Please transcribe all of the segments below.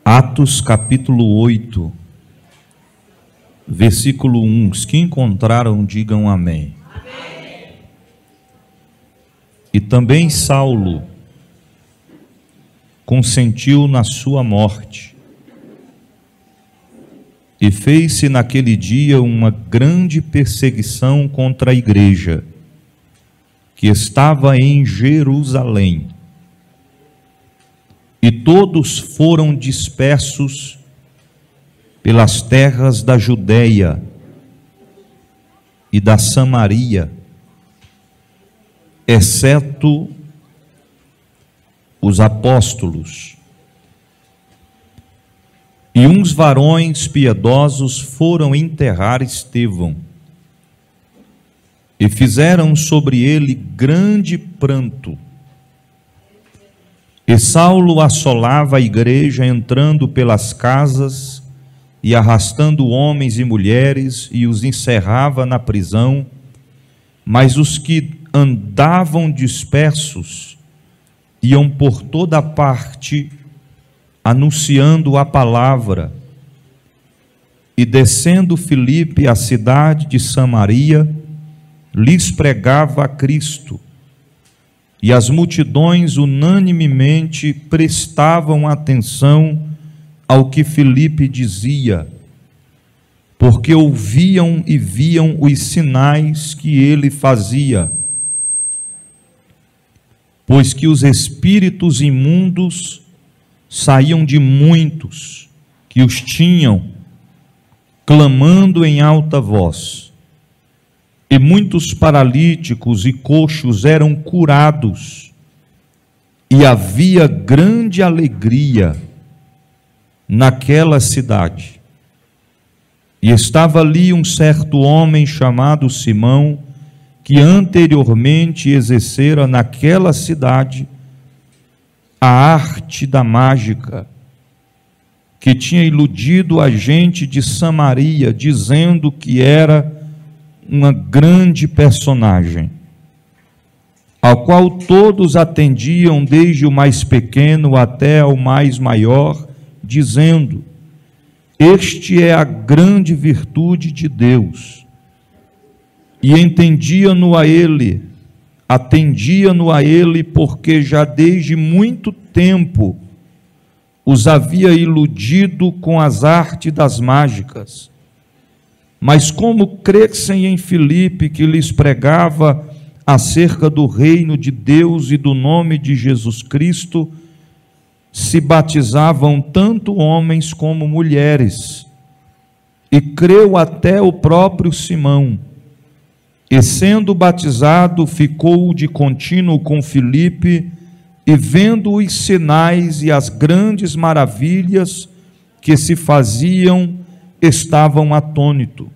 Atos capítulo 8, versículo 1. Os que encontraram, digam amém. Amém. E também Saulo consentiu na sua morte, e fez-se naquele dia uma grande perseguição contra a igreja, que estava em Jerusalém. E todos foram dispersos pelas terras da Judeia e da Samaria, exceto os apóstolos. E uns varões piedosos foram enterrar Estevão, e fizeram sobre ele grande pranto. E Saulo assolava a igreja, entrando pelas casas e arrastando homens e mulheres, e os encerrava na prisão. Mas os que andavam dispersos iam por toda parte anunciando a palavra. E descendo Filipe à cidade de Samaria, lhes pregava a Cristo. E as multidões unanimemente prestavam atenção ao que Filipe dizia, porque ouviam e viam os sinais que ele fazia. Pois que os espíritos imundos saíam de muitos que os tinham, clamando em alta voz. E muitos paralíticos e coxos eram curados, e havia grande alegria naquela cidade. E estava ali um certo homem chamado Simão, que anteriormente exercera naquela cidade a arte da mágica, que tinha iludido a gente de Samaria, dizendo que era uma grande personagem, ao qual todos atendiam, desde o mais pequeno até o mais maior, dizendo: este é a grande virtude de Deus. E atendiam-no a ele, porque já desde muito tempo os havia iludido com as artes das mágicas. Mas como crescem em Filipe, que lhes pregava acerca do reino de Deus e do nome de Jesus Cristo, se batizavam tanto homens como mulheres. E creu até o próprio Simão. E sendo batizado, ficou de contínuo com Filipe, e vendo os sinais e as grandes maravilhas que se faziam, estavam atônitos.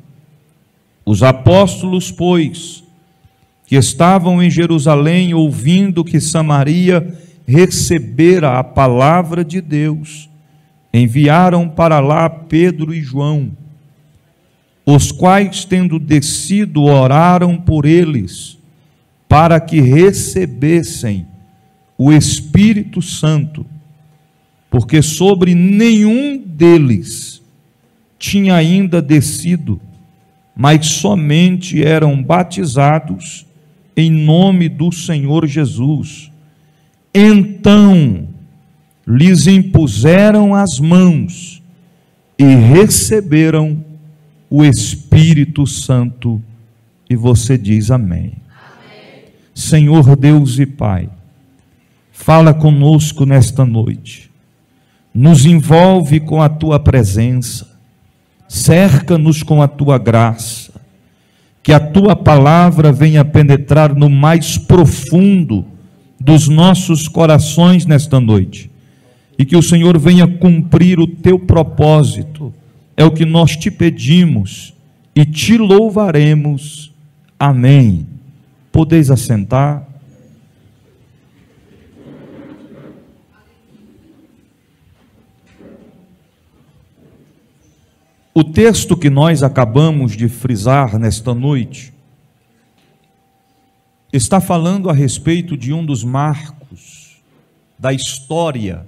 Os apóstolos, pois, que estavam em Jerusalém, ouvindo que Samaria recebera a palavra de Deus, enviaram para lá Pedro e João, os quais, tendo descido, oraram por eles, para que recebessem o Espírito Santo, porque sobre nenhum deles tinha ainda descido, mas somente eram batizados em nome do Senhor Jesus. Então lhes impuseram as mãos e receberam o Espírito Santo. E você diz amém. Amém. Senhor Deus e Pai, fala conosco nesta noite, nos envolve com a Tua presença, cerca-nos com a Tua graça, que a Tua palavra venha penetrar no mais profundo dos nossos corações nesta noite, e que o Senhor venha cumprir o Teu propósito. É o que nós te pedimos e te louvaremos. Amém. Podeis assentar. O texto que nós acabamos de frisar nesta noite está falando a respeito de um dos marcos da história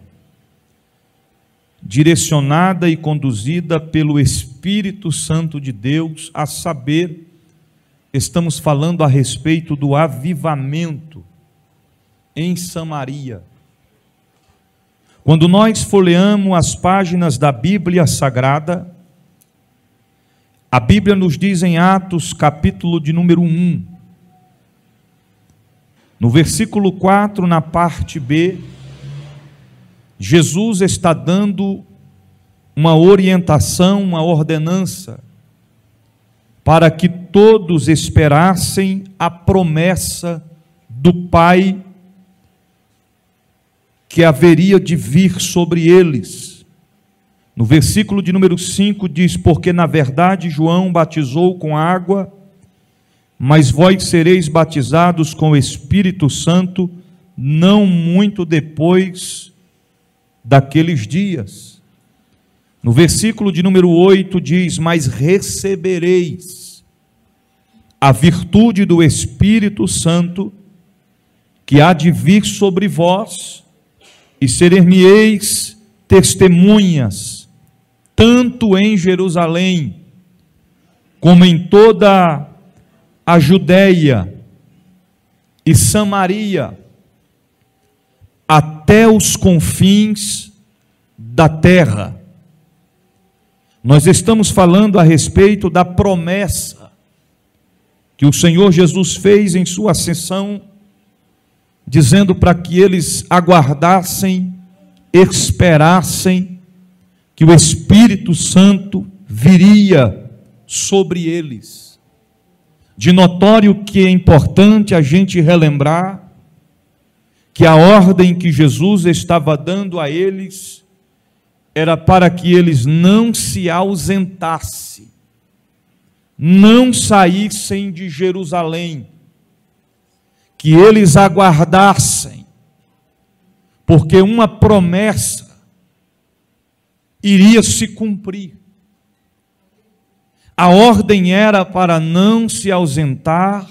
direcionada e conduzida pelo Espírito Santo de Deus, a saber, estamos falando a respeito do avivamento em Samaria. Quando nós folheamos as páginas da Bíblia Sagrada, a Bíblia nos diz em Atos, capítulo de número 1, no versículo 4, na parte B, Jesus está dando uma orientação, uma ordenança, para que todos esperassem a promessa do Pai que haveria de vir sobre eles. No versículo de número 5 diz: porque na verdade João batizou com água, mas vós sereis batizados com o Espírito Santo não muito depois daqueles dias. No versículo de número 8 diz: mas recebereis a virtude do Espírito Santo, que há de vir sobre vós, e ser-me-eis testemunhas, tanto em Jerusalém, como em toda a Judéia e Samaria, até os confins da terra. Nós estamos falando a respeito da promessa que o Senhor Jesus fez em sua ascensão, dizendo para que eles aguardassem, esperassem, que o Espírito Santo viria sobre eles. De notório que é importante a gente relembrar que a ordem que Jesus estava dando a eles era para que eles não se ausentassem, não saíssem de Jerusalém, que eles aguardassem, porque uma promessa iria se cumprir. A ordem era para não se ausentar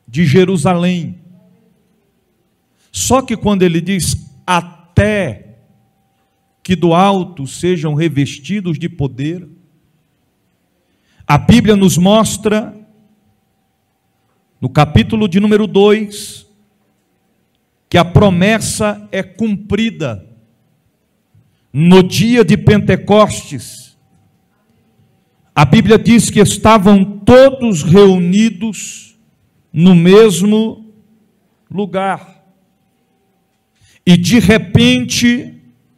de Jerusalém. Só que quando ele diz até que do alto sejam revestidos de poder, a Bíblia nos mostra, no capítulo de número 2, que a promessa é cumprida no dia de Pentecostes. A Bíblia diz que estavam todos reunidos no mesmo lugar. E de repente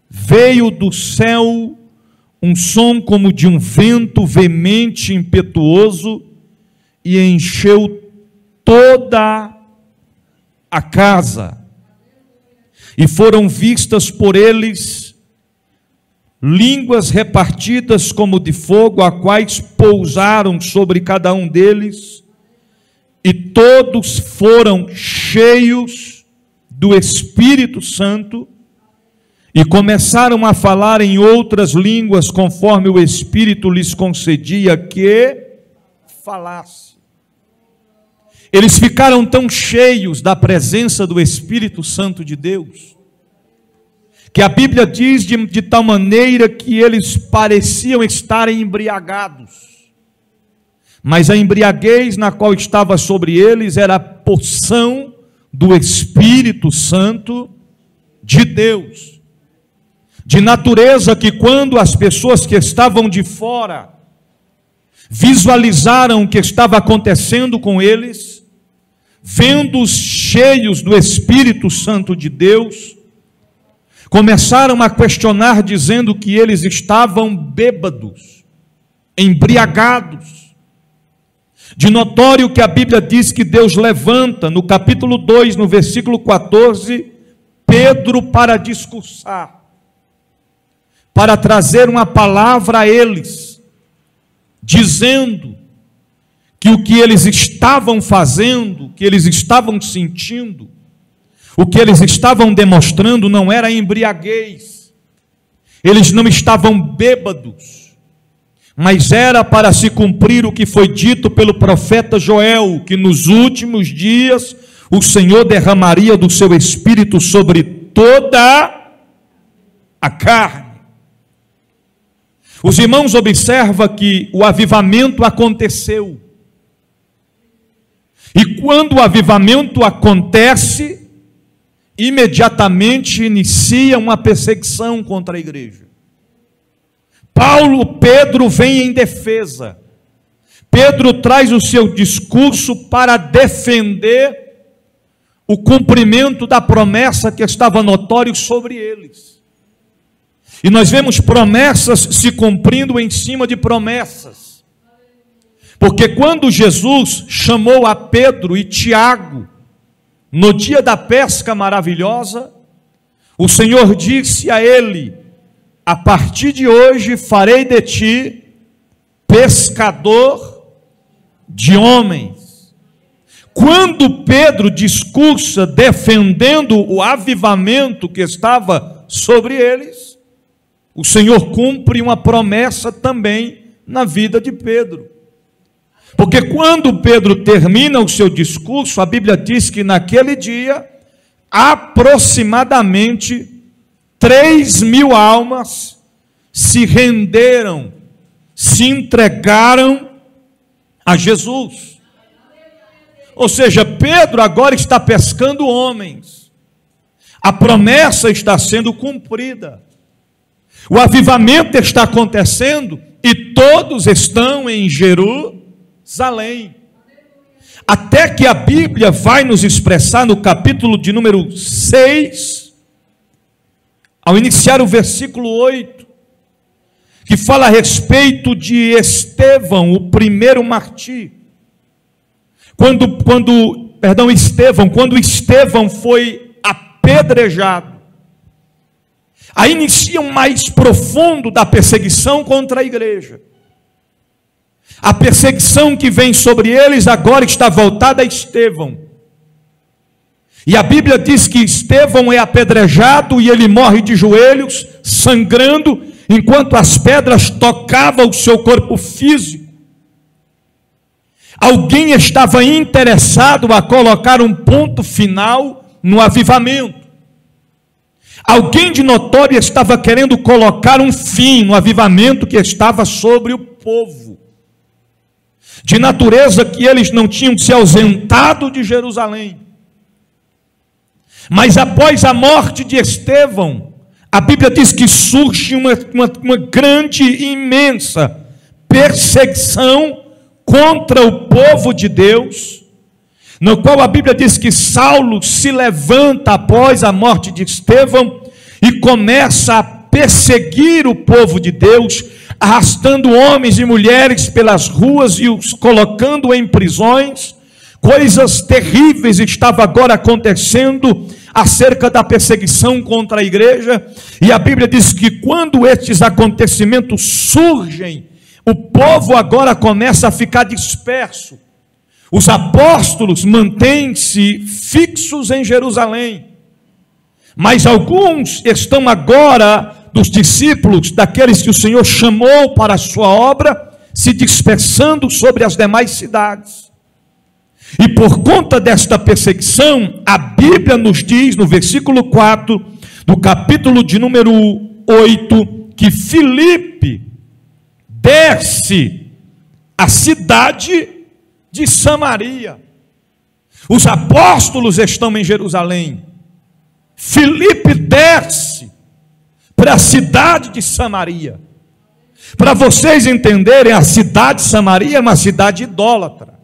veio do céu um som como de um vento veemente, impetuoso, e encheu toda a casa. E foram vistas por eles línguas repartidas como de fogo, a quais pousaram sobre cada um deles, e todos foram cheios do Espírito Santo, e começaram a falar em outras línguas, conforme o Espírito lhes concedia que falasse. Eles ficaram tão cheios da presença do Espírito Santo de Deus, que a Bíblia diz de tal maneira que eles pareciam estarem embriagados, mas a embriaguez na qual estava sobre eles era a porção do Espírito Santo de Deus, de natureza que quando as pessoas que estavam de fora visualizaram o que estava acontecendo com eles, vendo-os cheios do Espírito Santo de Deus, começaram a questionar, dizendo que eles estavam bêbados, embriagados. De notório que a Bíblia diz que Deus levanta, no capítulo 2, no versículo 14, Pedro para discursar, para trazer uma palavra a eles, dizendo que o que eles estavam fazendo, o que eles estavam sentindo, o que eles estavam demonstrando não era embriaguez, eles não estavam bêbados, mas era para se cumprir o que foi dito pelo profeta Joel, que nos últimos dias o Senhor derramaria do seu Espírito sobre toda a carne. Os irmãos observam que o avivamento aconteceu. E quando o avivamento acontece, imediatamente inicia uma perseguição contra a igreja. Pedro vem em defesa. Pedro traz o seu discurso para defender o cumprimento da promessa que estava notório sobre eles. E nós vemos promessas se cumprindo em cima de promessas. Porque quando Jesus chamou a Pedro e Tiago, no dia da pesca maravilhosa, o Senhor disse a ele: a partir de hoje farei de ti pescador de homens. Quando Pedro discursa defendendo o avivamento que estava sobre eles, o Senhor cumpre uma promessa também na vida de Pedro. Porque quando Pedro termina o seu discurso, a Bíblia diz que naquele dia, aproximadamente 3.000 almas se renderam, se entregaram a Jesus. Ou seja, Pedro agora está pescando homens. A promessa está sendo cumprida. O avivamento está acontecendo e todos estão em Jerusalém. Até que a Bíblia vai nos expressar no capítulo de número 6, ao iniciar o versículo 8, que fala a respeito de Estevão, o primeiro mártir. Quando Estevão foi apedrejado, aí inicia um mais profundo da perseguição contra a igreja. A perseguição que vem sobre eles agora está voltada a Estevão. E a Bíblia diz que Estevão é apedrejado e ele morre de joelhos, sangrando, enquanto as pedras tocavam o seu corpo físico. Alguém estava interessado a colocar um ponto final no avivamento. Alguém de notório estava querendo colocar um fim no avivamento que estava sobre o povo. De natureza que eles não tinham se ausentado de Jerusalém. Mas após a morte de Estevão, a Bíblia diz que surge uma grande e imensa perseguição contra o povo de Deus, no qual a Bíblia diz que Saulo se levanta após a morte de Estevão e começa a perseguir o povo de Deus, arrastando homens e mulheres pelas ruas e os colocando em prisões. Coisas terríveis estavam agora acontecendo acerca da perseguição contra a igreja, e a Bíblia diz que quando estes acontecimentos surgem, o povo agora começa a ficar disperso. Os apóstolos mantêm-se fixos em Jerusalém, mas alguns estão agora, dos discípulos, daqueles que o Senhor chamou para a sua obra, se dispersando sobre as demais cidades. E por conta desta perseguição, a Bíblia nos diz, no versículo 4, do capítulo de número 8, que Filipe desce a cidade de Samaria. Os apóstolos estão em Jerusalém. Filipe desce para a cidade de Samaria. Para vocês entenderem, a cidade de Samaria é uma cidade idólatra.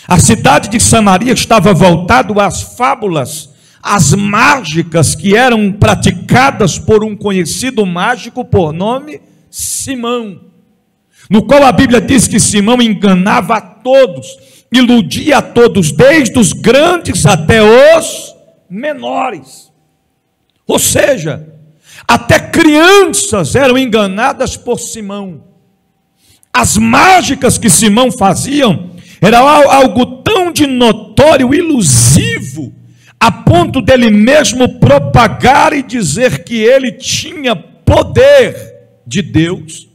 A cidade de Samaria estava voltada às fábulas, às mágicas que eram praticadas por um conhecido mágico por nome Simão, no qual a Bíblia diz que Simão enganava a todos, iludia a todos, desde os grandes até os menores. Ou seja, até crianças eram enganadas por Simão. As mágicas que Simão faziam era algo tão de notório, ilusivo, a ponto dele mesmo propagar e dizer que ele tinha poder de Deus,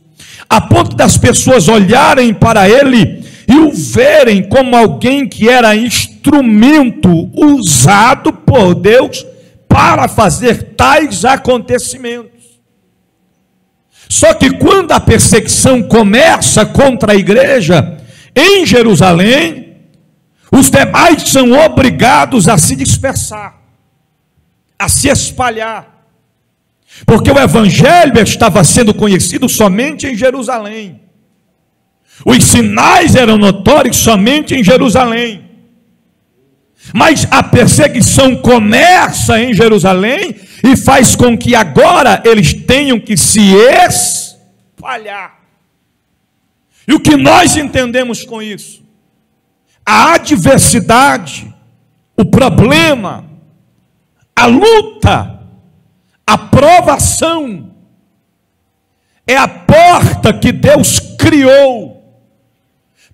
a ponto das pessoas olharem para ele e o verem como alguém que era instrumento usado por Deus para fazer tais acontecimentos. Só que quando a perseguição começa contra a igreja em Jerusalém, os demais são obrigados a se dispersar, a se espalhar, porque o evangelho estava sendo conhecido somente em Jerusalém. Os sinais eram notórios somente em Jerusalém. Mas a perseguição começa em Jerusalém e faz com que agora eles tenham que se espalhar. E o que nós entendemos com isso? A adversidade, o problema, a luta, a provação é a porta que Deus criou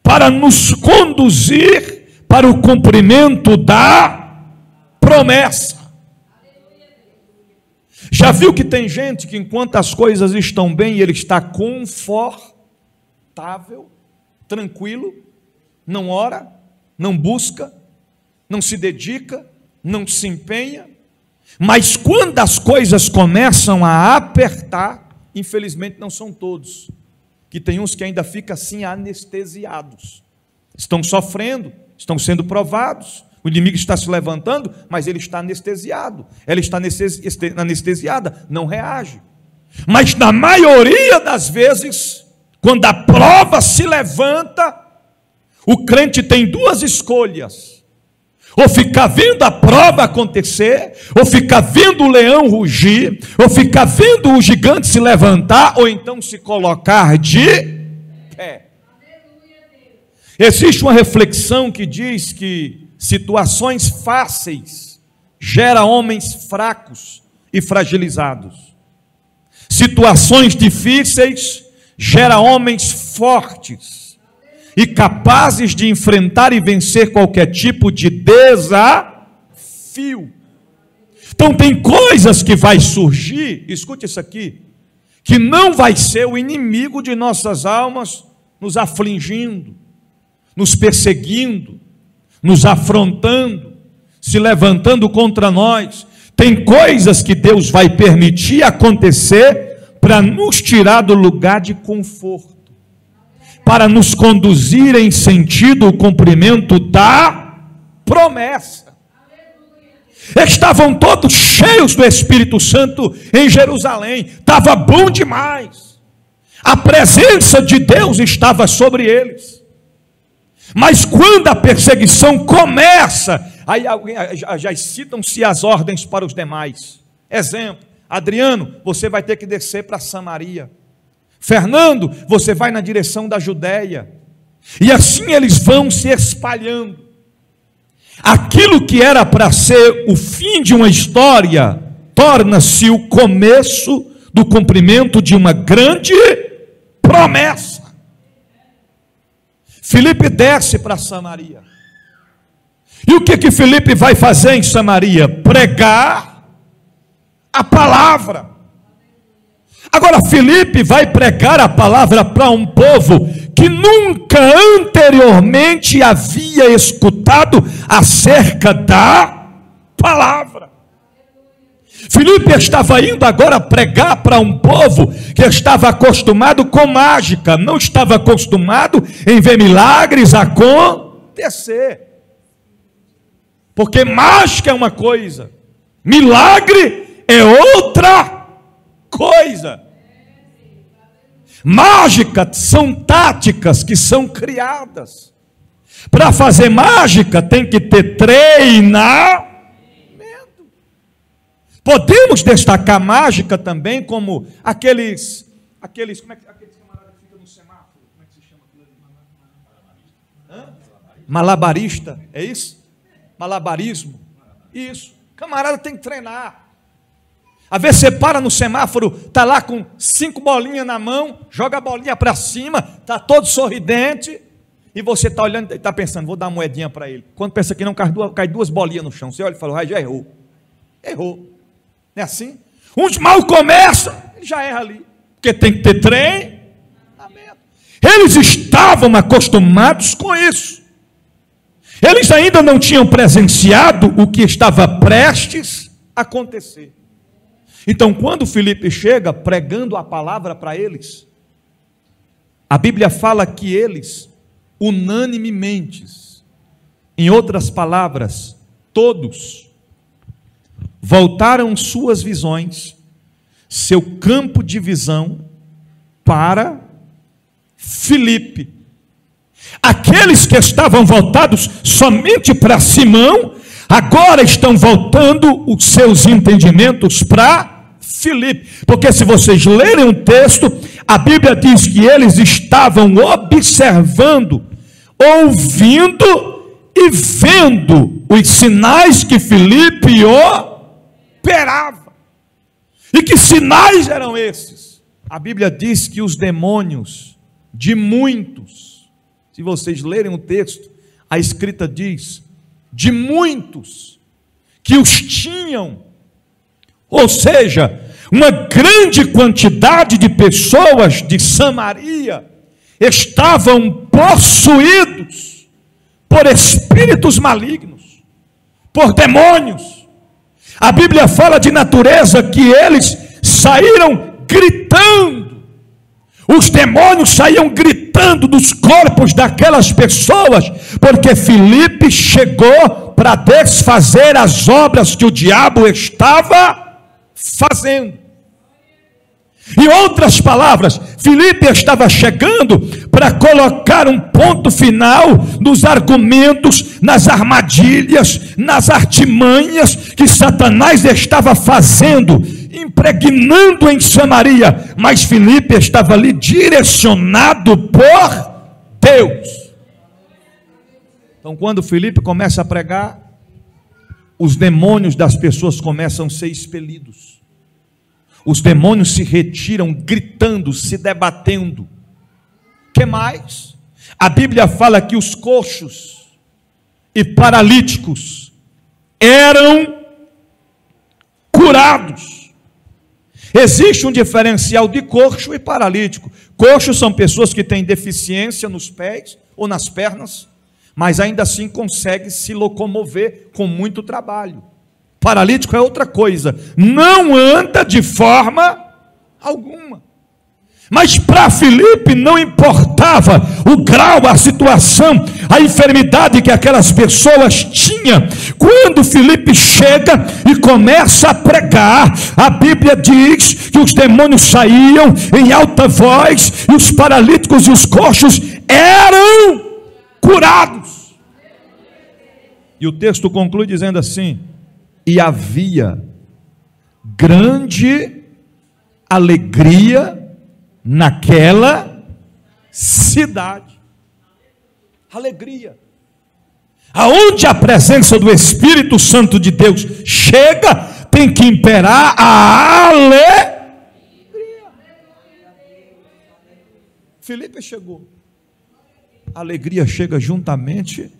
para nos conduzir para o cumprimento da promessa. Já viu que tem gente que enquanto as coisas estão bem, ele está confortável, tranquilo, não ora, não busca, não se dedica, não se empenha, mas quando as coisas começam a apertar, infelizmente não são todos, que tem uns que ainda ficam assim anestesiados, estão sofrendo, estão sendo provados, o inimigo está se levantando, mas ele está anestesiado, ela está anestesiada, não reage. Mas na maioria das vezes, quando a prova se levanta, o crente tem duas escolhas: ou ficar vendo a prova acontecer, ou ficar vendo o leão rugir, ou ficar vendo o gigante se levantar, ou então se colocar de pé. Existe uma reflexão que diz que situações fáceis geram homens fracos e fragilizados. Situações difíceis geram homens fortes e capazes de enfrentar e vencer qualquer tipo de desafio. Então tem coisas que vai surgir, escute isso aqui, que não vai ser o inimigo de nossas almas nos afligindo, nos perseguindo, nos afrontando, se levantando contra nós. Tem coisas que Deus vai permitir acontecer para nos tirar do lugar de conforto, para nos conduzir em sentido o cumprimento da promessa. Estavam todos cheios do Espírito Santo em Jerusalém, estava bom demais, a presença de Deus estava sobre eles. Mas quando a perseguição começa, aí já citam-se as ordens para os demais. Exemplo: Adriano, você vai ter que descer para Samaria. Fernando, você vai na direção da Judéia. E assim eles vão se espalhando. Aquilo que era para ser o fim de uma história, torna-se o começo do cumprimento de uma grande promessa. Filipe desce para Samaria. E o que Filipe vai fazer em Samaria? Pregar a palavra. Agora Filipe vai pregar a palavra para um povo que nunca anteriormente havia escutado acerca da palavra. Filipe estava indo agora pregar para um povo que estava acostumado com mágica, não estava acostumado em ver milagres acontecer. Porque mágica é uma coisa, milagre é outra coisa. Mágica são táticas que são criadas. Para fazer mágica tem que ter treinamento. Podemos destacar mágica também como aqueles camaradas que ficam no semáforo, como é que se chama aquilo ali? Malabarista, é isso? Malabarismo, isso. Camarada tem que treinar. Às vezes você para no semáforo, está lá com 5 bolinhas na mão, joga a bolinha para cima, está todo sorridente, e você está olhando e está pensando, vou dar uma moedinha para ele. Quando pensa que não, cai 2 bolinhas no chão, você olha e fala, já errou. Errou. Não é assim? Uns mal começam, ele já erra ali, porque tem que ter treinamento. Eles estavam acostumados com isso. Eles ainda não tinham presenciado o que estava prestes a acontecer. Então, quando Filipe chega pregando a palavra para eles, a Bíblia fala que eles, unanimemente, em outras palavras, todos, voltaram suas visões, seu campo de visão, para Filipe. Aqueles que estavam voltados somente para Simão, agora estão voltando os seus entendimentos para Filipe, porque se vocês lerem o texto, a Bíblia diz que eles estavam observando, ouvindo e vendo os sinais que Filipe operava. E que sinais eram esses? A Bíblia diz que os demônios de muitos, se vocês lerem o texto, a escrita diz, de muitos que os tinham, ou seja, uma grande quantidade de pessoas de Samaria estavam possuídos por espíritos malignos, por demônios. A Bíblia fala de natureza que eles saíram gritando, os demônios saíam gritando dos corpos daquelas pessoas, porque Filipe chegou para desfazer as obras que o diabo estava fazendo. Em outras palavras, Filipe estava chegando para colocar um ponto final nos argumentos, nas armadilhas, nas artimanhas que Satanás estava fazendo, impregnando em Samaria, mas Filipe estava ali direcionado por Deus. Então, quando Filipe começa a pregar, os demônios das pessoas começam a ser expelidos. Os demônios se retiram gritando, se debatendo. Que mais? A Bíblia fala que os coxos e paralíticos eram curados. Existe um diferencial de coxo e paralítico. Coxos são pessoas que têm deficiência nos pés ou nas pernas, mas ainda assim conseguem se locomover com muito trabalho. Paralítico é outra coisa, não anda de forma alguma. Mas para Filipe não importava o grau, a situação, a enfermidade que aquelas pessoas tinham. Quando Filipe chega e começa a pregar, a Bíblia diz que os demônios saíam em alta voz, e os paralíticos e os coxos eram curados. E o texto conclui dizendo assim: e havia grande alegria naquela cidade. Alegria. Aonde a presença do Espírito Santo de Deus chega, tem que imperar a alegria. Filipe chegou. A alegria chega juntamente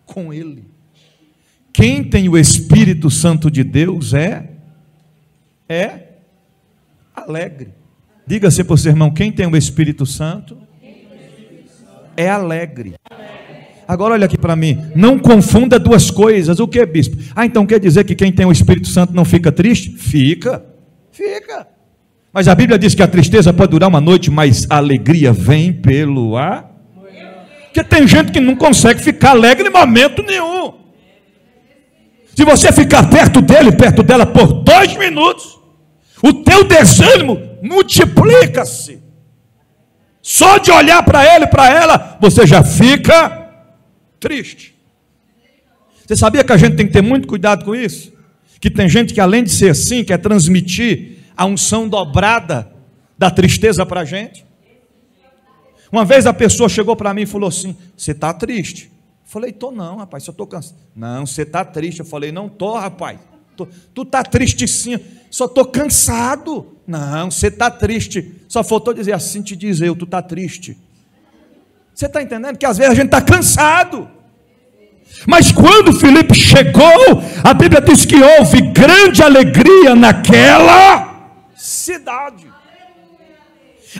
com ele. Quem tem o Espírito Santo de Deus é alegre. Diga-se para o seu irmão, quem tem o Espírito Santo é alegre. Agora olha aqui para mim, não confunda duas coisas. O que é, bispo? Então quer dizer que quem tem o Espírito Santo não fica triste? Fica. Mas a Bíblia diz que a tristeza pode durar uma noite, mas a alegria vem pelo ar. Porque tem gente que não consegue ficar alegre em momento nenhum. Se você ficar perto dele, perto dela por 2 minutos, o teu desânimo multiplica-se. Só de olhar para ele, para ela, você já fica triste. Você sabia que a gente tem que ter muito cuidado com isso? Que tem gente que, além de ser assim, quer transmitir a unção dobrada da tristeza para a gente. Uma vez a pessoa chegou para mim e falou assim: você está triste? Eu falei: tô não, rapaz, só estou cansado. Não, você está triste. Eu falei: não tô, rapaz. Tu está triste sim, só estou cansado. Não, você está triste. Só faltou dizer assim, te dizer, tu está triste. Você está entendendo que às vezes a gente está cansado. Mas quando Filipe chegou, a Bíblia diz que houve grande alegria naquela cidade.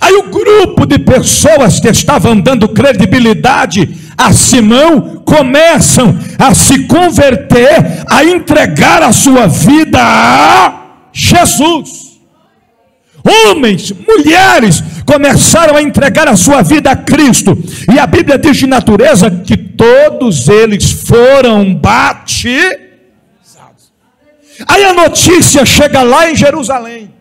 Aí o grupo de pessoas que estavam dando credibilidade a Simão começam a se converter, a entregar a sua vida a Jesus. Homens, mulheres começaram a entregar a sua vida a Cristo. E a Bíblia diz de natureza que todos eles foram batizados. Aí a notícia chega lá em Jerusalém.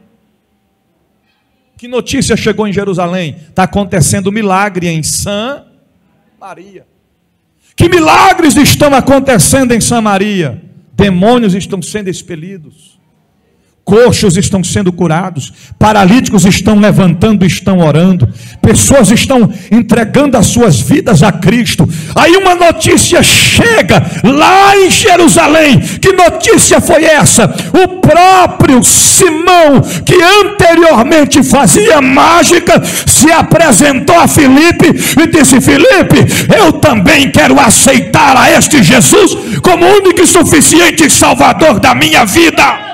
Que notícia chegou em Jerusalém? Está acontecendo milagre em Samaria. Que milagres estão acontecendo em Samaria? Demônios estão sendo expelidos, coxos estão sendo curados, paralíticos estão levantando, estão orando, pessoas estão entregando as suas vidas a Cristo. Aí uma notícia chega lá em Jerusalém. Que notícia foi essa? O próprio Simão, que anteriormente fazia mágica, se apresentou a Filipe e disse: Filipe, eu também quero aceitar a este Jesus como único e suficiente Salvador da minha vida.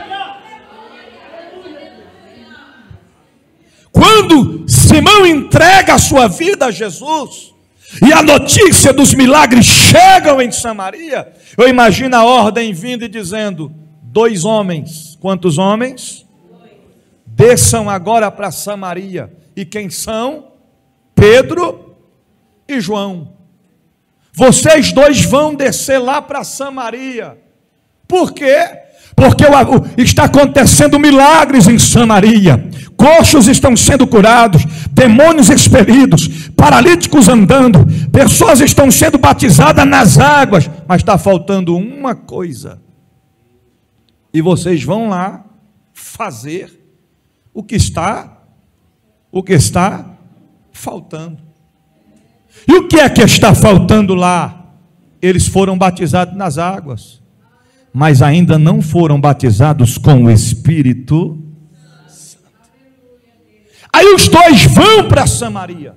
Quando Simão entrega a sua vida a Jesus, e a notícia dos milagres chegam em Samaria, eu imagino a ordem vindo e dizendo: 2 homens, quantos homens? Desçam agora para Samaria. E quem são? Pedro e João. Vocês 2 vão descer lá para Samaria. Por quê? Porque está acontecendo milagres em Samaria. Coxos estão sendo curados, demônios expelidos, paralíticos andando, pessoas estão sendo batizadas nas águas, mas está faltando uma coisa. E vocês vão lá fazer o que está faltando. E o que é que está faltando lá? Eles foram batizados nas águas, mas ainda não foram batizados com o Espírito Santo. Aí os 2 vão para Samaria.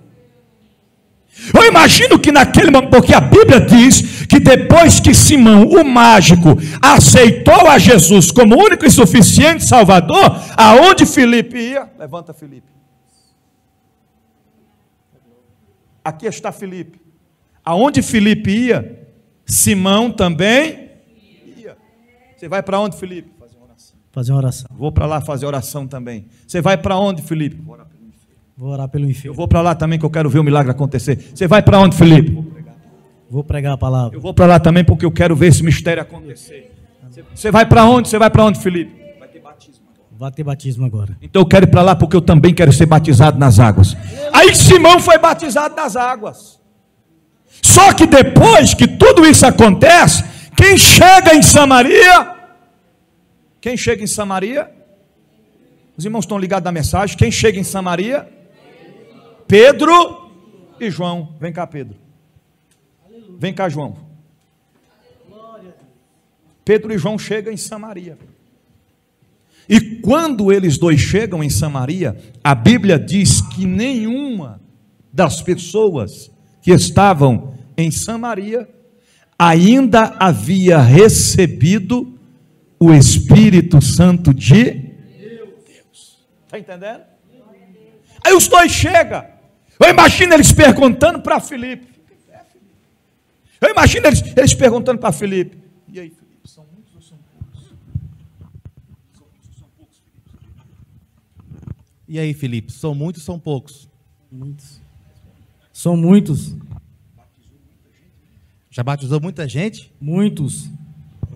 Eu imagino que naquele momento, porque a Bíblia diz que depois que Simão, o mágico, aceitou a Jesus como único e suficiente Salvador, aonde Filipe ia? Levanta, Filipe. Aqui está Filipe. Aonde Filipe ia, Simão também ia. Você vai para onde, Filipe? Fazer uma oração. Vou para lá fazer oração também. Você vai para onde, Filipe? Vou orar pelo enfermo. Eu vou para lá também, que eu quero ver o milagre acontecer. Você vai para onde, Filipe? Vou pregar a palavra. Eu vou para lá também, porque eu quero ver esse mistério acontecer. Você vai para onde? Você vai para onde, Filipe? Vai ter batismo agora. Vai ter batismo agora. Então eu quero ir para lá, porque eu também quero ser batizado nas águas. Aí Simão foi batizado nas águas. Só que depois que tudo isso acontece, quem chega em Samaria? Quem chega em Samaria? Os irmãos estão ligados na mensagem. Quem chega em Samaria? Pedro e João. Vem cá, Pedro. Vem cá, João. Pedro e João chegam em Samaria. E quando eles 2 chegam em Samaria, a Bíblia diz que nenhuma das pessoas que estavam em Samaria ainda havia recebido o Espírito Santo de Deus. Está entendendo? Aí os 2 chegam. Eu imagino eles perguntando para Filipe. Eu imagino eles perguntando para Filipe. E aí, Filipe, são muitos ou são poucos? São muitos ou são poucos, Filipe? E aí, Filipe, são muitos ou são poucos? Muitos. São muitos. Já batizou muita gente? Muitos.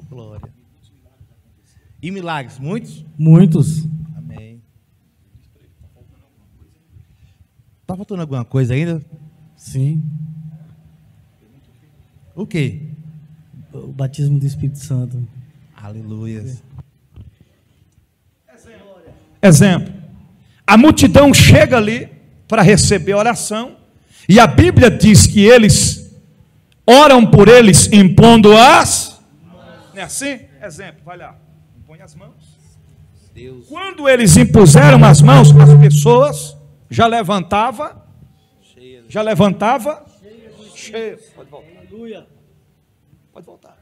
Glória. E milagres, muitos? Muitos. Amém. Está faltando alguma coisa ainda? Sim. O quê? O batismo do Espírito Santo. Aleluia. Exemplo. A multidão chega ali para receber oração. E a Bíblia diz que eles oram por eles impondo as mãos. Não é assim? Exemplo, vai lá. Impõe as mãos. Deus. Quando eles impuseram as mãos, as pessoas já levantavam. Já levantava. Cheio. Pode voltar. Pode voltar.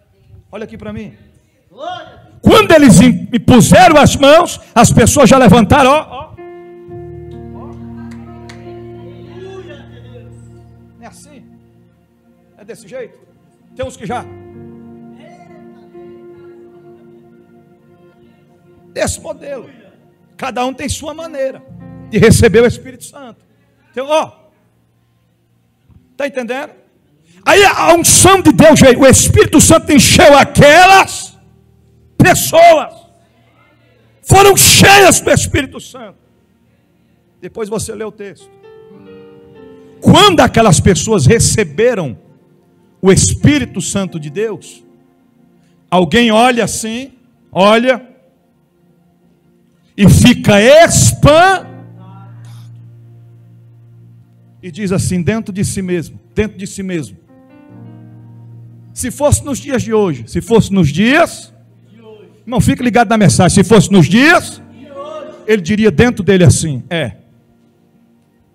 Olha aqui para mim. Quando eles impuseram as mãos, as pessoas já levantaram, ó. Não é assim? É desse jeito? Tem uns que já. desse modelo. Cada um tem sua maneira de receber o Espírito Santo. Então, está entendendo? Aí a unção de Deus veio, o Espírito Santo encheu aquelas pessoas, foram cheias do Espírito Santo. Depois você lê o texto. Quando aquelas pessoas receberam o Espírito Santo de Deus, alguém olha assim, olha, e fica espantado, e diz assim, dentro de si mesmo, se fosse nos dias de hoje, irmão, fica ligado na mensagem, se fosse nos dias, ele diria dentro dele assim,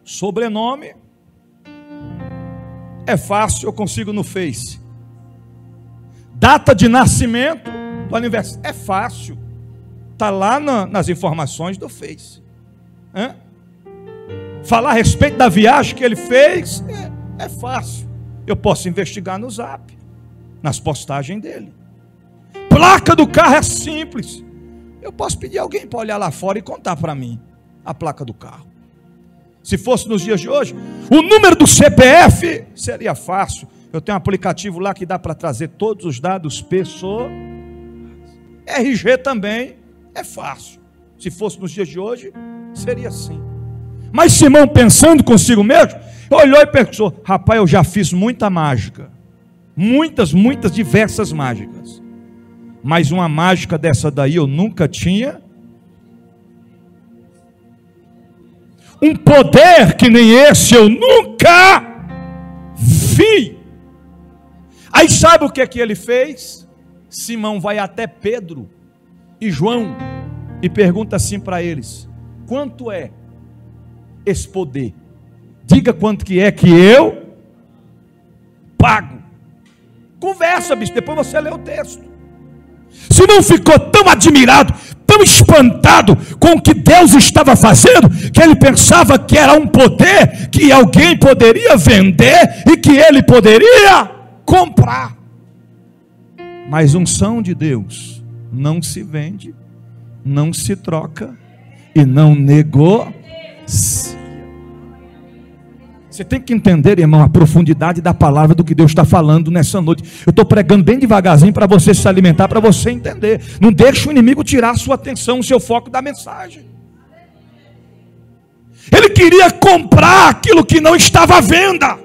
sobrenome, é fácil, eu consigo no Face. Data de nascimento, do aniversário, é fácil. Está lá nas informações do Face. Falar a respeito da viagem que ele fez, é fácil. Eu posso investigar no Zap, nas postagens dele. Placa do carro é simples. Eu posso pedir alguém para olhar lá fora e contar para mim a placa do carro. Se fosse nos dias de hoje, o número do CPF seria fácil. Eu tenho um aplicativo lá que dá para trazer todos os dados pessoais. RG também é fácil. Se fosse nos dias de hoje, seria assim. Mas Simão, pensando consigo mesmo, olhou e pensou, rapaz, eu já fiz muita mágica. Muitas, diversas mágicas. Mas uma mágica dessa daí eu nunca tinha. Um poder que nem esse eu nunca vi. Aí sabe o que é que ele fez? Simão vai até Pedro e João e pergunta assim para eles: quanto é esse poder? Diga quanto que é que eu pago. Conversa, bicho, depois você lê o texto. Simão ficou tão admirado, tão espantado com o que Deus estava fazendo, que ele pensava que era um poder que alguém poderia vender e que ele poderia comprar. Mas unção de Deus não se vende, não se troca e não negocia. Você tem que entender, irmão, a profundidade da palavra do que Deus está falando nessa noite. Eu estou pregando bem devagarzinho para você se alimentar, para você entender. Não deixe o inimigo tirar a sua atenção, o seu foco da mensagem. Ele queria comprar aquilo que não estava à venda.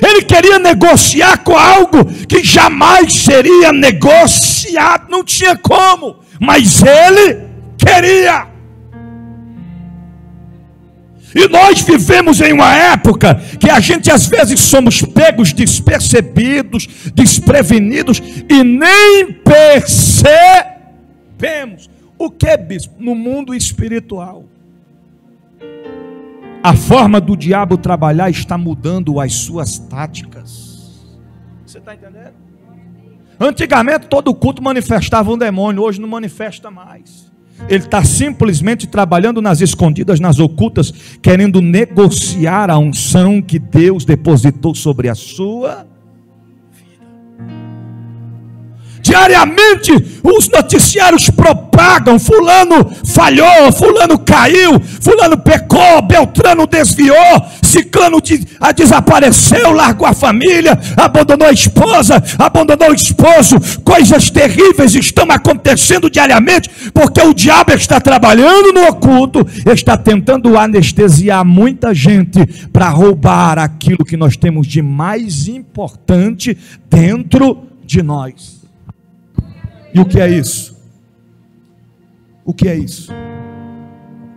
Ele queria negociar com algo que jamais seria negociado. Não tinha como, mas ele queria. E nós vivemos em uma época que a gente às vezes somos pegos despercebidos, desprevenidos e nem percebemos. O que, bispo? No mundo espiritual, a forma do diabo trabalhar está mudando as suas táticas. Você está entendendo? Antigamente todo culto manifestava um demônio, hoje não manifesta mais. Ele está simplesmente trabalhando nas escondidas, nas ocultas, querendo negociar a unção que Deus depositou sobre a sua vida. Diariamente os noticiários propagam: fulano falhou, fulano caiu, fulano pecou, Beltrano desviou, Ciclano desapareceu, largou a família, abandonou a esposa, abandonou o esposo. Coisas terríveis estão acontecendo diariamente, porque o diabo está trabalhando no oculto, está tentando anestesiar muita gente para roubar aquilo que nós temos de mais importante dentro de nós. E o que é isso? O que é isso?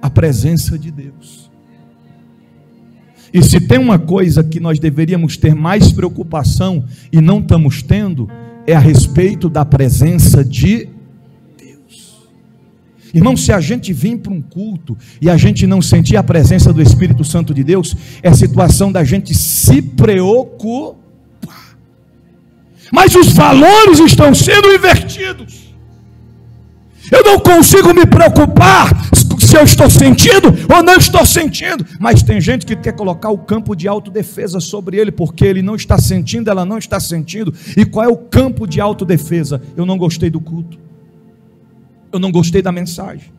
A presença de Deus. E se tem uma coisa que nós deveríamos ter mais preocupação e não estamos tendo, é a respeito da presença de Deus. Irmão, se a gente vir para um culto e a gente não sentir a presença do Espírito Santo de Deus, é situação da gente se preocupar. Mas os valores estão sendo invertidos. Eu não consigo me preocupar se eu estou sentindo ou não estou sentindo. Mas tem gente que quer colocar o campo de autodefesa sobre ele, porque ele não está sentindo, ela não está sentindo. E qual é o campo de autodefesa? Eu não gostei do culto. Eu não gostei da mensagem.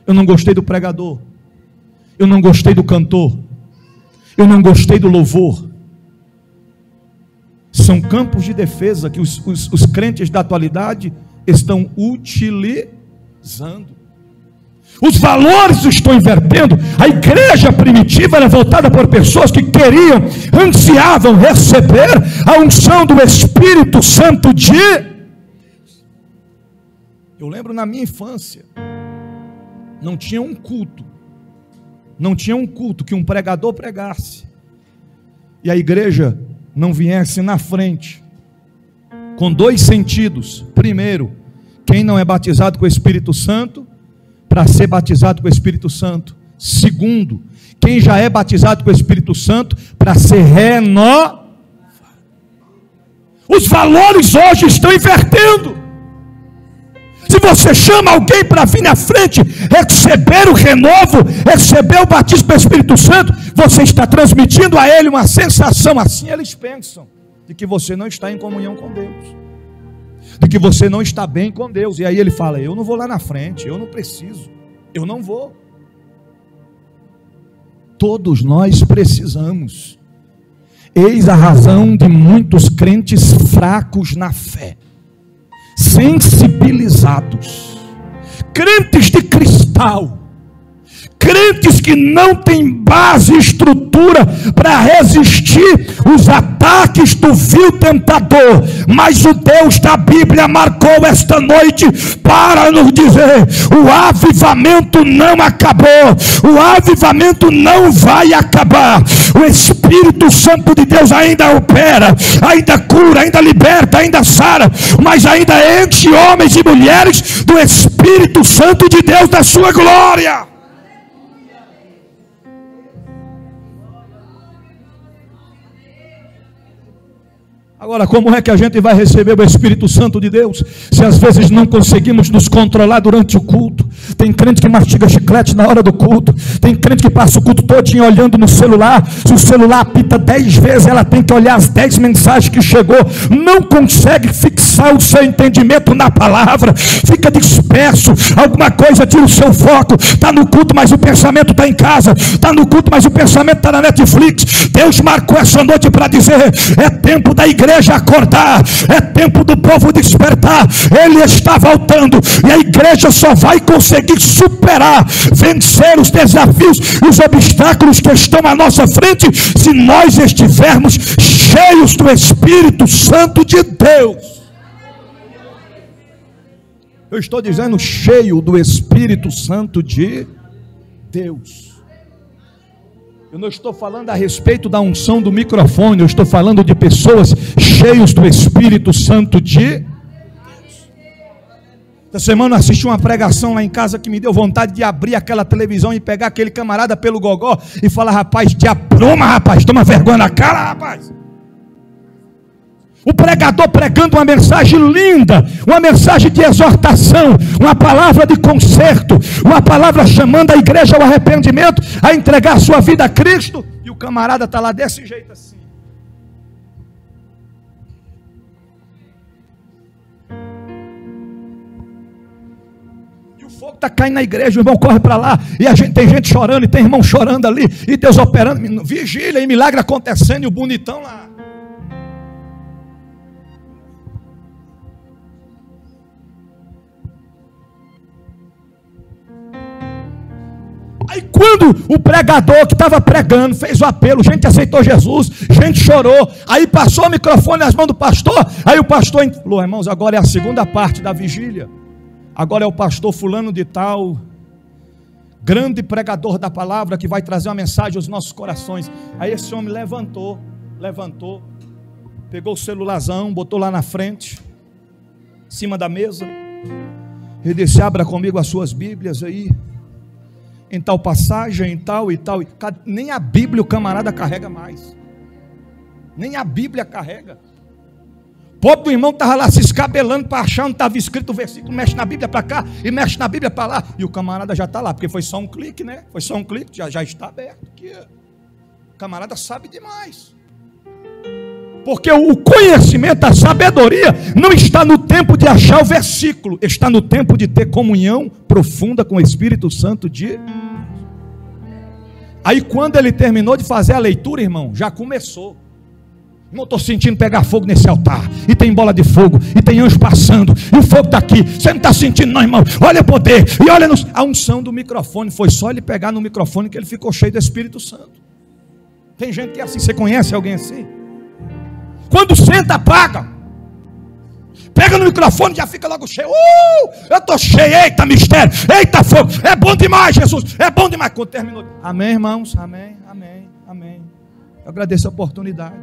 Eu não gostei do pregador. Eu não gostei do cantor. Eu não gostei do louvor. São campos de defesa que os crentes da atualidade estão utilizando. Os valores estão invertendo. A igreja primitiva era voltada por pessoas que queriam, ansiavam receber a unção do Espírito Santo de... Eu lembro na minha infância, não tinha um culto que um pregador pregasse e a igreja não viesse na frente, com dois sentidos. Primeiro, quem não é batizado com o Espírito Santo, para ser batizado com o Espírito Santo. Segundo, quem já é batizado com o Espírito Santo, para ser renovado. Os valores hoje estão invertendo. Se você chama alguém para vir na frente, receber o renovo, receber o batismo do Espírito Santo, você está transmitindo a ele uma sensação, assim eles pensam, de que você não está em comunhão com Deus, de que você não está bem com Deus. E aí ele fala: eu não vou lá na frente, eu não preciso, eu não vou. Todos nós precisamos. Eis a razão de muitos crentes fracos na fé, sensibilizados, crentes de cristal, crentes que não têm base e estrutura para resistir os ataques do vil tentador. Mas o Deus da Bíblia marcou esta noite para nos dizer: o avivamento não acabou, o avivamento não vai acabar. O Espírito Santo de Deus ainda opera, ainda cura, ainda liberta, ainda sara, mas ainda enche homens e mulheres do Espírito Santo de Deus, da sua glória. Agora, como é que a gente vai receber o Espírito Santo de Deus, se às vezes não conseguimos nos controlar durante o culto? Tem crente que mastiga chiclete na hora do culto, tem crente que passa o culto todinho olhando no celular. Se o celular apita 10 vezes, ela tem que olhar as 10 mensagens que chegou, não consegue fixar o seu entendimento na palavra, fica disperso, alguma coisa tira o seu foco. Está no culto, mas o pensamento está em casa, está no culto, mas o pensamento está na Netflix. Deus marcou essa noite para dizer: é tempo da igreja acordar, é tempo do povo despertar. Ele está voltando, e a igreja só vai conseguir superar, vencer os desafios e os obstáculos que estão à nossa frente, se nós estivermos cheios do Espírito Santo de Deus. Eu estou dizendo cheio do Espírito Santo de Deus. Eu não estou falando a respeito da unção do microfone, eu estou falando de pessoas cheias do Espírito Santo de Deus. Essa semana eu assisti uma pregação lá em casa que me deu vontade de abrir aquela televisão e pegar aquele camarada pelo gogó e falar: rapaz, te apruma, rapaz, toma vergonha na cara, rapaz. O pregador pregando uma mensagem linda, uma mensagem de exortação, uma palavra de conserto, uma palavra chamando a igreja ao arrependimento, a entregar a sua vida a Cristo, e o camarada está lá desse jeito assim. E o fogo está caindo na igreja, o irmão corre para lá, e tem gente chorando, e tem irmão chorando ali, e Deus operando, vigília e milagre acontecendo, e o bonitão lá. Aí quando o pregador que estava pregando fez o apelo, gente aceitou Jesus, gente chorou, aí passou o microfone nas mãos do pastor, aí o pastor falou: irmãos, agora é a segunda parte da vigília, agora é o pastor fulano de tal, grande pregador da palavra, que vai trazer uma mensagem aos nossos corações. Aí esse homem levantou, pegou o celularzão, botou lá na frente, em cima da mesa, ele disse: abra comigo as suas Bíblias aí, em tal passagem, em tal e tal. Nem a Bíblia o camarada carrega mais, nem a Bíblia carrega. O pobre do irmão estava lá se escabelando para achar onde estava escrito o versículo, mexe na Bíblia para cá e mexe na Bíblia para lá, e o camarada já está lá, porque foi só um clique, né? Foi só um clique, já está aberto aqui. O camarada sabe demais. Porque o conhecimento, a sabedoria, não está no tempo de achar o versículo, está no tempo de ter comunhão profunda com o Espírito Santo de... Aí quando ele terminou de fazer a leitura, irmão, já começou. Irmão, estou sentindo pegar fogo nesse altar, e tem bola de fogo, e tem anjo passando, e o fogo está aqui, você não está sentindo não, irmão? Olha o poder, e olha a unção do microfone, foi só ele pegar no microfone que ele ficou cheio do Espírito Santo. Tem gente que é assim, você conhece alguém assim? Quando senta, apaga. Pega no microfone e já fica logo cheio. Eu estou cheio, eita mistério, eita fogo, é bom demais, Jesus, é bom demais. Quando terminou, amém, irmãos, amém, amém, amém. Eu agradeço a oportunidade.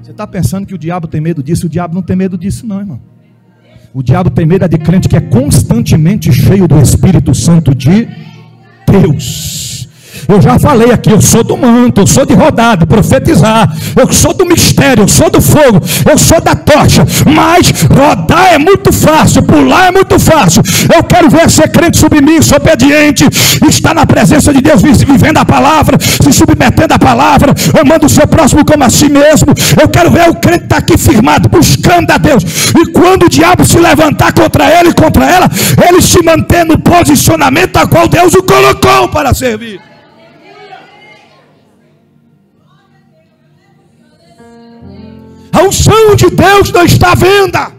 Você está pensando que o diabo tem medo disso? O diabo não tem medo disso não, irmão. O diabo tem medo de crente que é constantemente cheio do Espírito Santo de Deus. Eu já falei aqui, eu sou do manto, eu sou de rodar, de profetizar, eu sou do mistério, eu sou do fogo, eu sou da tocha, mas rodar é muito fácil, pular é muito fácil. Eu quero ver ser crente submisso, obediente, estar na presença de Deus, vivendo a palavra, se submetendo à palavra, amando o seu próximo como a si mesmo. Eu quero ver o crente estar aqui firmado, buscando a Deus, e quando o diabo se levantar contra ele e contra ela, ele se manter no posicionamento a qual Deus o colocou para servir. A unção de Deus não está à venda.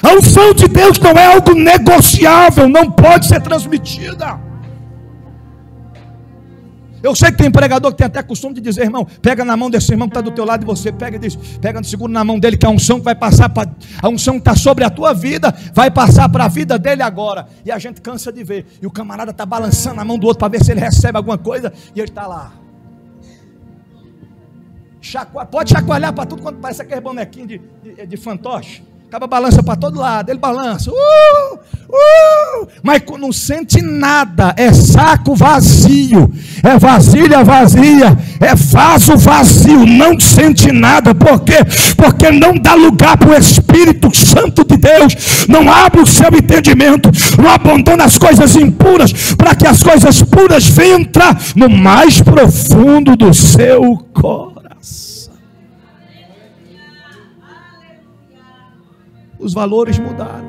A unção de Deus não é algo negociável, não pode ser transmitida. Eu sei que tem pregador que tem até costume de dizer, irmão, pega na mão desse irmão que está do teu lado de você, pega e diz, pega, segura na mão dele, que a unção que vai passar para a unção que está sobre a tua vida, vai passar para a vida dele agora. E a gente cansa de ver, e o camarada está balançando a mão do outro para ver se ele recebe alguma coisa, e ele está lá. Pode chacoalhar para tudo quanto parece aquele bonequinho de fantoche. Acaba balança para todo lado, ele balança, mas não sente nada, é saco vazio, é vasilha vazia, é vaso vazio, não sente nada. Por quê? Porque não dá lugar para o Espírito Santo de Deus, não abre o seu entendimento, não abandona as coisas impuras, para que as coisas puras venham entrar no mais profundo do seu coração. Os valores mudaram.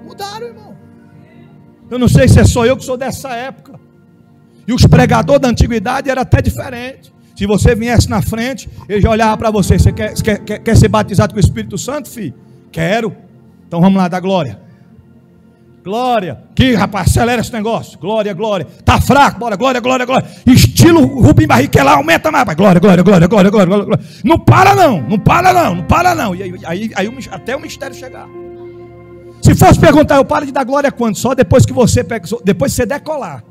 Mudaram, irmão. Eu não sei se é só eu que sou dessa época. E os pregadores da antiguidade era até diferente. Se você viesse na frente, ele já olhava para você. Você quer ser batizado com o Espírito Santo, filho? Quero. Então vamos lá, dá glória. Glória. Que rapaz, acelera esse negócio. Glória, glória. Tá fraco, bora, glória, glória, glória. Estilo Rubim Barrichello, aumenta mais. Glória, glória, glória, glória, glória, glória. Não para não, não para não, não para não. E aí até o mistério chegar. Se fosse perguntar, eu paro de dar glória quando? Só depois que você pega, depois que você decolar.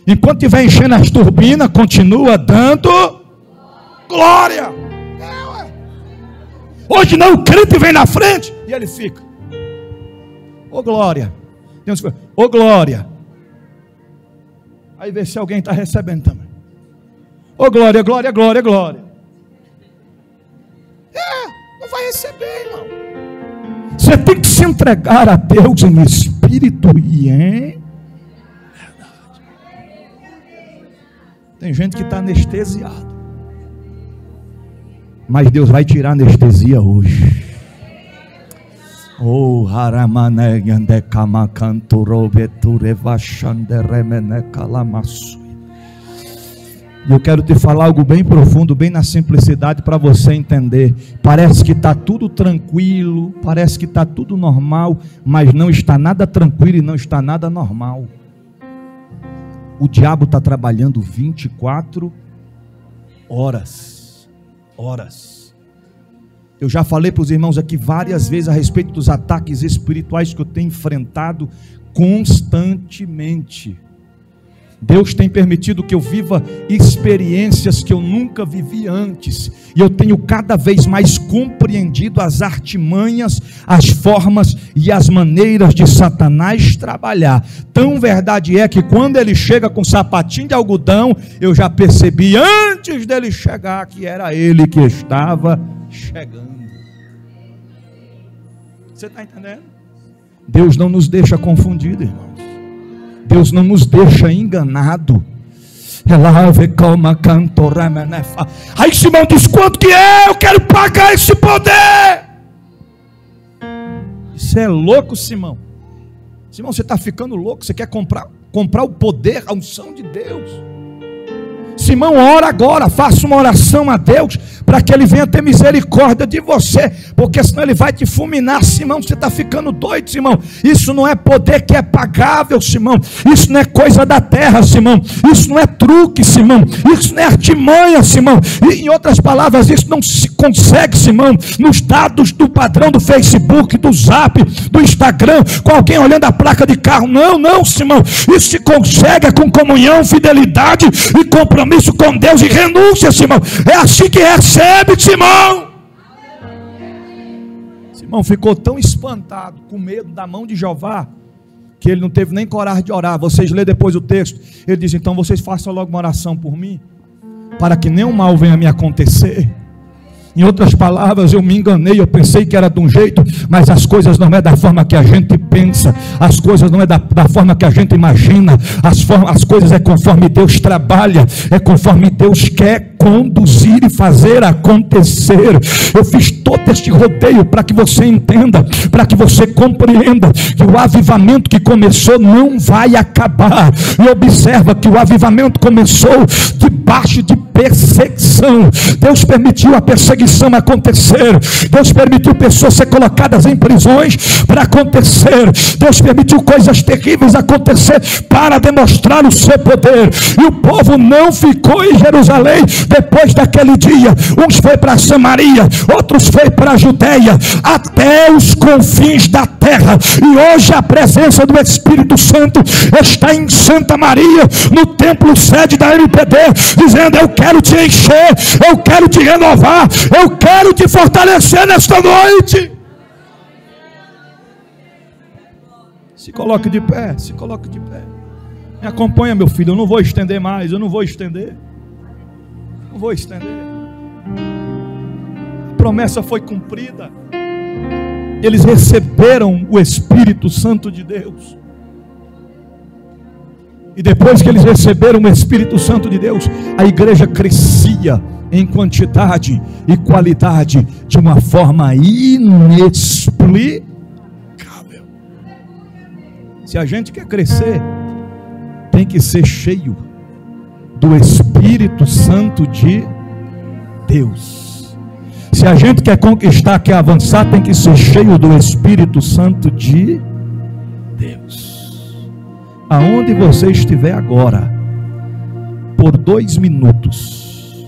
Enquanto estiver enchendo as turbinas, continua dando glória. Hoje não, o crente vem na frente e ele fica. Ô glória. Ô glória. Aí vê se alguém está recebendo também. Ô glória, glória, glória, glória. Não vai receber, irmão. Você tem que se entregar a Deus em espírito e em verdade. Tem gente que está anestesiado, mas Deus vai tirar a anestesia hoje. Oh, haramane yande kamakanto robeture vachande remene kalamasu. E eu quero te falar algo bem profundo, bem na simplicidade, para você entender. Parece que está tudo tranquilo, parece que está tudo normal, mas não está nada tranquilo e não está nada normal. O diabo está trabalhando 24 horas. Eu já falei para os irmãos aqui várias vezes a respeito dos ataques espirituais que eu tenho enfrentado constantemente. Deus tem permitido que eu viva experiências que eu nunca vivi antes, e eu tenho cada vez mais compreendido as artimanhas, as formas e as maneiras de Satanás trabalhar. Tão verdade é que quando ele chega com sapatinho de algodão, eu já percebi antes dele chegar que era ele que estava chegando. Você está entendendo? Deus não nos deixa confundido, irmãos. Deus não nos deixa enganado. Aí Simão diz: quanto que é? Eu quero pagar esse poder. Você é louco, Simão? Simão, você está ficando louco? Você quer comprar o poder, a unção de Deus? Simão, ora agora, faça uma oração a Deus para que Ele venha ter misericórdia de você, porque senão Ele vai te fulminar. Simão, você está ficando doido, Simão. Isso não é poder que é pagável, Simão. Isso não é coisa da terra, Simão. Isso não é truque, Simão. Isso não é artimanha, Simão. E, em outras palavras, isso não se consegue, Simão, nos dados do padrão do Facebook, do Zap, do Instagram, com alguém olhando a placa de carro. Não, Simão. Isso se consegue com comunhão, fidelidade e compromisso com Deus e renúncia, Simão. É assim que recebe, Simão. Simão ficou tão espantado, com medo da mão de Jeová, que ele não teve nem coragem de orar. Vocês lêem depois o texto. Ele diz: então vocês façam logo uma oração por mim, para que nenhum mal venha me acontecer. Em outras palavras, eu me enganei, eu pensei que era de um jeito, mas as coisas não é da forma que a gente pensa, as coisas não é da forma que a gente imagina, as coisas é conforme Deus trabalha, é conforme Deus quer conduzir e fazer acontecer. Eu fiz todo este rodeio para que você entenda, para que você compreenda que o avivamento que começou não vai acabar. E observa que o avivamento começou debaixo de perseguição. Deus permitiu a perseguição acontecer. Deus permitiu pessoas ser colocadas em prisões para acontecer. Deus permitiu coisas terríveis acontecer para demonstrar o seu poder. E o povo não ficou em Jerusalém depois daquele dia. Uns foi para Samaria, outros foi para a Judeia, até os confins da terra. E hoje a presença do Espírito Santo está em Santa Maria, no templo sede da MPD, dizendo: eu quero te encher, eu quero te renovar, eu quero te fortalecer nesta noite. Se coloque de pé, se coloque de pé. Me acompanha, meu filho. Eu não vou estender mais, eu não vou estender. Não vou estender. A promessa foi cumprida. Eles receberam o Espírito Santo de Deus. E depois que eles receberam o Espírito Santo de Deus, a igreja crescia em quantidade e qualidade de uma forma inexplicável. Se a gente quer crescer, tem que ser cheio do Espírito Santo de Deus. Se a gente quer conquistar, quer avançar, tem que ser cheio do Espírito Santo de Deus. Aonde você estiver agora, por 2 minutos,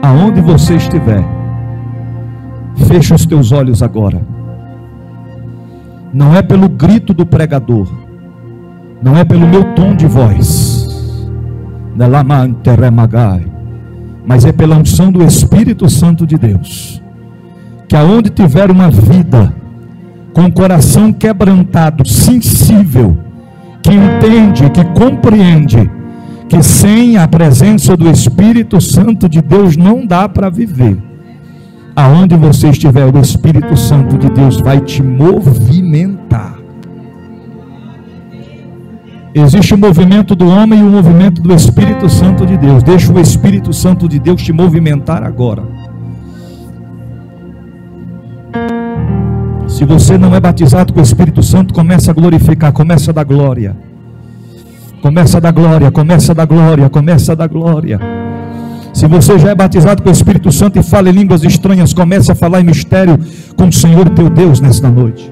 aonde você estiver, fecha os teus olhos agora. Não é pelo grito do pregador, não é pelo meu tom de voz, mas é pela unção do Espírito Santo de Deus, que aonde tiver uma vida com o coração quebrantado, sensível, que entende, que compreende que sem a presença do Espírito Santo de Deus não dá para viver. Aonde você estiver, o Espírito Santo de Deus vai te movimentar. Existe o movimento do homem e o movimento do Espírito Santo de Deus. Deixa o Espírito Santo de Deus te movimentar agora. Se você não é batizado com o Espírito Santo, começa a glorificar, começa a dar glória. Começa a dar glória, começa a dar glória, começa a dar glória. Se você já é batizado com o Espírito Santo e fala em línguas estranhas, comece a falar em mistério com o Senhor teu Deus nesta noite.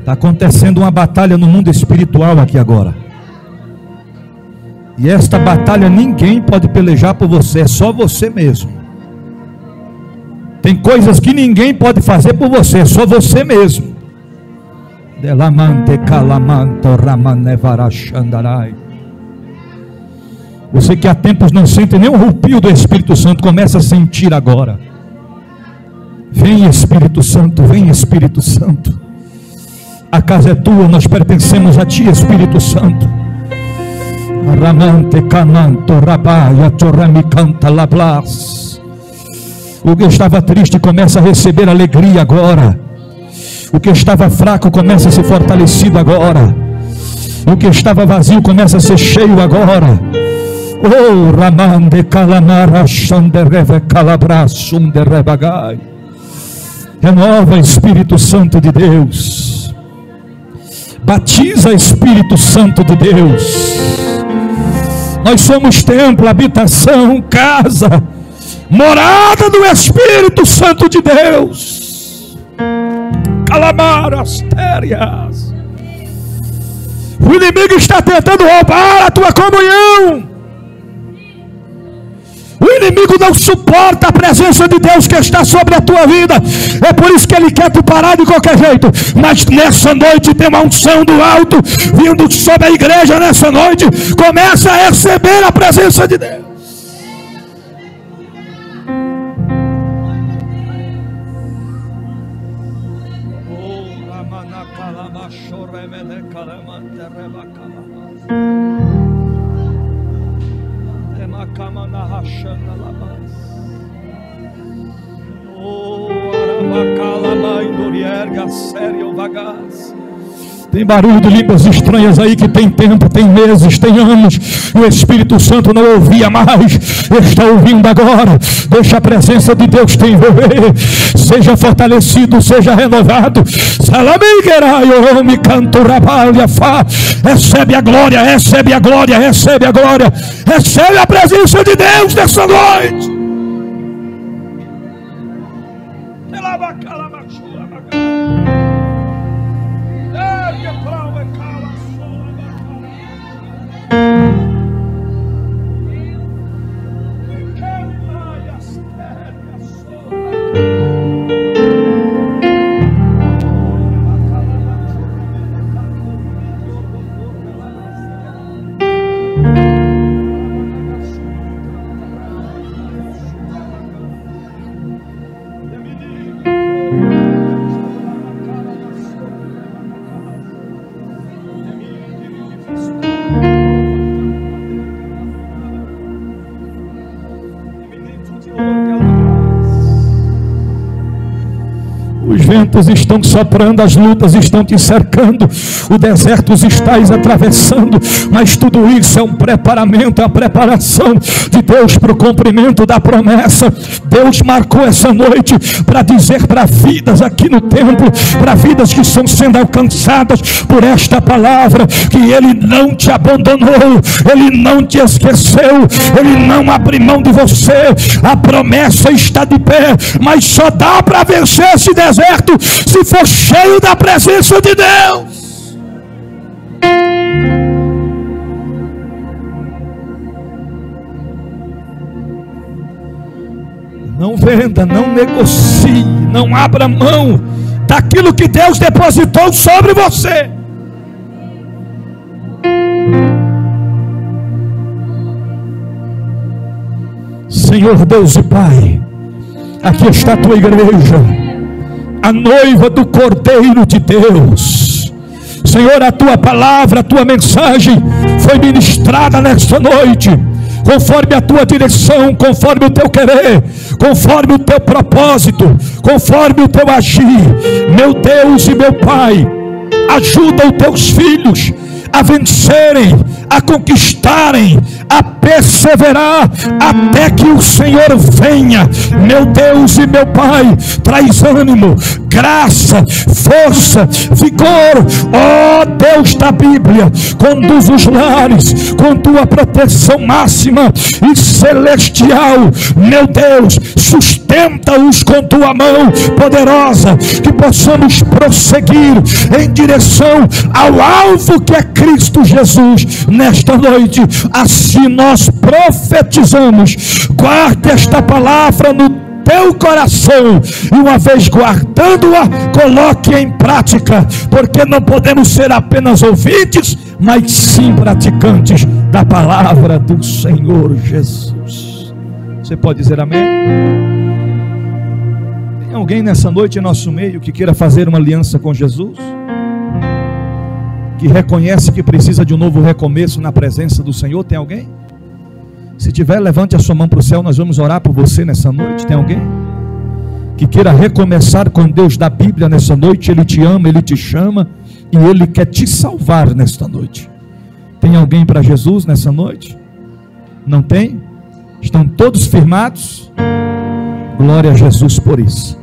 Está acontecendo uma batalha no mundo espiritual aqui agora. E esta batalha ninguém pode pelejar por você, é só você mesmo. Tem coisas que ninguém pode fazer por você, é só você mesmo. Você que há tempos não sente nem o arrepio do Espírito Santo, começa a sentir agora. Vem Espírito Santo, vem Espírito Santo. A casa é tua, nós pertencemos a ti, Espírito Santo. Ramante cananto rabaia torrami canta lablas. O que estava triste começa a receber alegria agora. O que estava fraco começa a ser fortalecido agora. O que estava vazio começa a ser cheio agora. Oh, Ramande calamara xandereve calabrasum derrebagai. Renova, Espírito Santo de Deus. Batiza, Espírito Santo de Deus. Nós somos templo, habitação, casa, morada do Espírito Santo de Deus. Calamaras térias. O inimigo está tentando roubar a tua comunhão. O inimigo não suporta a presença de Deus que está sobre a tua vida. É por isso que ele quer te parar de qualquer jeito. Mas nessa noite tem uma unção do alto vindo sobre a igreja nessa noite. Começa a receber a presença de Deus. Tem barulho de línguas estranhas aí que tem tempo, tem meses, tem anos. O Espírito Santo não ouvia mais, está ouvindo agora. Deixa a presença de Deus te envolver. Seja fortalecido, seja renovado. Recebe a glória, recebe a glória, recebe a glória. Recebe a presença de Deus nessa noite. Os ventos estão soprando, as lutas estão te cercando, o deserto os estás atravessando, mas tudo isso é um preparamento, é a preparação de Deus para o cumprimento da promessa. Deus marcou essa noite para dizer para vidas aqui no templo, para vidas que estão sendo alcançadas por esta palavra, que Ele não te abandonou, Ele não te esqueceu, Ele não abriu mão de você. A promessa está de pé, mas só dá para vencer esse deserto se for cheio da presença de Deus. Não venda, não negocie, não abra mão daquilo que Deus depositou sobre você. Senhor Deus e Pai, aqui está a tua igreja, a noiva do Cordeiro de Deus. Senhor, a tua palavra, a tua mensagem foi ministrada nesta noite, conforme a tua direção, conforme o teu querer, conforme o teu propósito, conforme o teu agir. Meu Deus e meu Pai, ajuda os teus filhos a vencerem, a conquistarem, a perseverar até que o Senhor venha. Meu Deus e meu Pai, traz ânimo, graça, força, vigor. Ó Deus da Bíblia, conduz os lares com tua proteção máxima e celestial. Meu Deus, sustenta-os com tua mão poderosa, que possamos prosseguir em direção ao alvo que é Cristo Jesus nesta noite. Assim nós profetizamos. Guarde esta palavra no teu coração, e uma vez guardando-a, coloque em prática, porque não podemos ser apenas ouvintes, mas sim praticantes da palavra do Senhor Jesus. Você pode dizer amém? Tem alguém nessa noite em nosso meio que queira fazer uma aliança com Jesus? Que reconhece que precisa de um novo recomeço na presença do Senhor? Tem alguém? Se tiver, levante a sua mão para o céu, nós vamos orar por você nessa noite. Tem alguém que queira recomeçar com Deus da Bíblia nessa noite? Ele te ama, Ele te chama e Ele quer te salvar nesta noite. Tem alguém para Jesus nessa noite? Não tem? Estão todos firmados? Glória a Jesus por isso.